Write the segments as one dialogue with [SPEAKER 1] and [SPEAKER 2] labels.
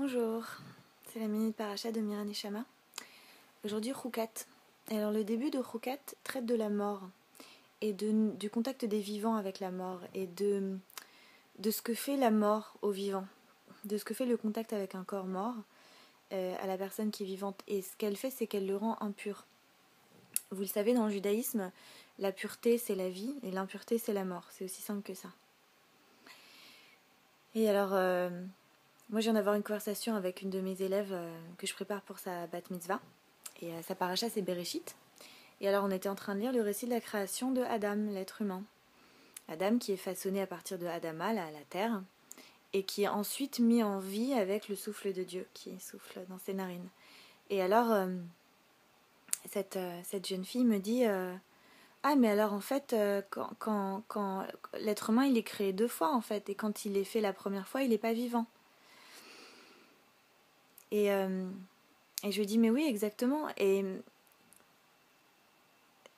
[SPEAKER 1] Bonjour, c'est la minute paracha de Mira Neshama. Aujourd'hui, Roukat. Alors, le début de Roukat traite de la mort et du contact des vivants avec la mort et de ce que fait la mort aux vivants, de ce que fait le contact avec un corps mort à la personne qui est vivante. Et ce qu'elle fait, c'est qu'elle le rend impur. Vous le savez, dans le judaïsme, la pureté, c'est la vie et l'impureté, c'est la mort. C'est aussi simple que ça. Et alors, moi, je viens d'avoir une conversation avec une de mes élèves que je prépare pour sa bat mitzvah. Et sa paracha, c'est Bereshit. Et alors, on était en train de lire le récit de la création de Adam, l'être humain. Adam qui est façonné à partir de Adama, la terre, et qui est ensuite mis en vie avec le souffle de Dieu qui souffle dans ses narines. Et alors, cette jeune fille me dit ah, mais alors en fait, quand l'être humain, il est créé 2 fois en fait, et quand il est fait la première fois, il n'est pas vivant. Et je lui dis mais oui, exactement. Et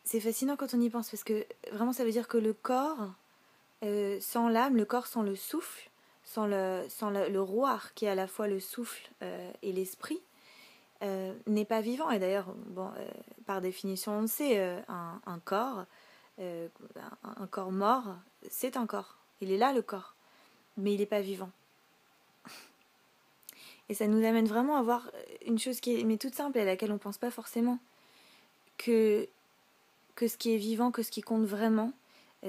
[SPEAKER 1] c'est fascinant quand on y pense, parce que vraiment ça veut dire que le corps sans l'âme, le corps sans le souffle, sans le roar qui est à la fois le souffle et l'esprit, n'est pas vivant. Et d'ailleurs, par définition, on le sait, un corps mort, c'est un corps. Il est là, le corps, mais il n'est pas vivant. Et ça nous amène vraiment à voir une chose qui est toute simple, et à laquelle on ne pense pas forcément, que ce qui est vivant, que ce qui compte vraiment,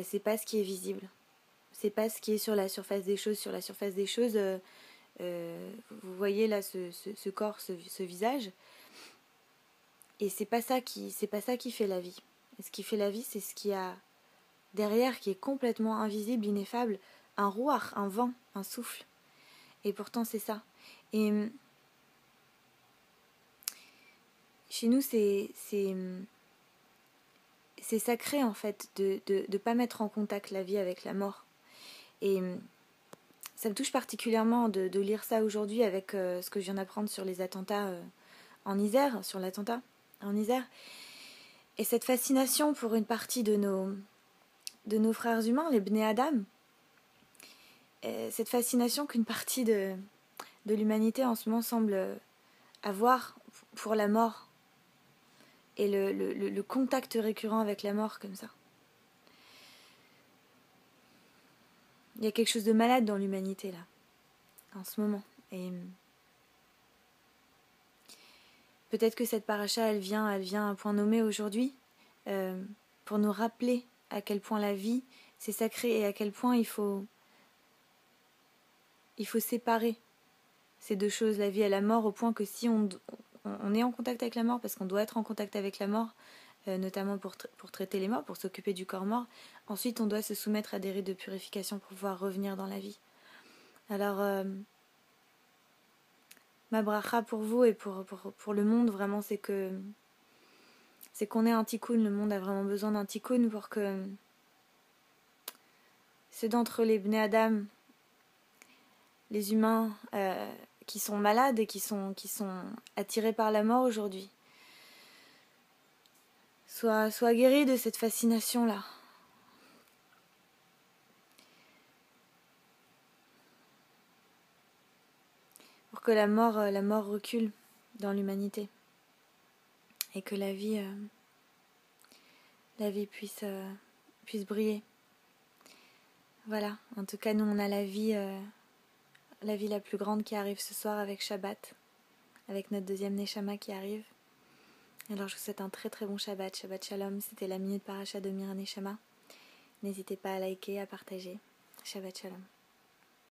[SPEAKER 1] c'est pas ce qui est visible. C'est pas ce qui est sur la surface des choses. Sur la surface des choses, vous voyez là ce corps, ce visage, et c'est pas ça qui fait la vie. Et ce qui fait la vie, c'est ce qu'il y a derrière, qui est complètement invisible, ineffable, un rouar, un vent, un souffle. Et pourtant c'est ça. Et chez nous, c'est sacré en fait de pas mettre en contact la vie avec la mort. Et ça me touche particulièrement de lire ça aujourd'hui avec ce que je viens d'apprendre sur les attentats en Isère, sur l'attentat en Isère. Et cette fascination pour une partie de nos frères humains, les Bnei Adam, cette fascination qu'une partie de l'humanité en ce moment semble avoir pour la mort et le contact récurrent avec la mort comme ça. Il y a quelque chose de malade dans l'humanité là, en ce moment. Et peut-être que cette paracha, elle vient à un point nommé aujourd'hui pour nous rappeler à quel point la vie, c'est sacré, et à quel point il faut séparer ces deux choses, la vie et la mort, au point que si on est en contact avec la mort, parce qu'on doit être en contact avec la mort, notamment pour traiter les morts, pour s'occuper du corps mort, ensuite on doit se soumettre à des rites de purification pour pouvoir revenir dans la vie. Alors, ma bracha pour vous et pour le monde, vraiment, c'est qu'on ait un tikkun. Le monde a vraiment besoin d'un tikkun pour que ceux d'entre les Bnei Adam, les humains qui sont malades et qui sont attirés par la mort aujourd'hui, soient guéris de cette fascination-là. Pour que la mort recule dans l'humanité et que la vie puisse briller. Voilà, en tout cas nous on a la vie la plus grande qui arrive ce soir avec Shabbat, avec notre deuxième Neshama qui arrive. Alors je vous souhaite un très très bon Shabbat, Shabbat Shalom. C'était la minute paracha de Mira Neshama. N'hésitez pas à liker, à partager. Shabbat Shalom.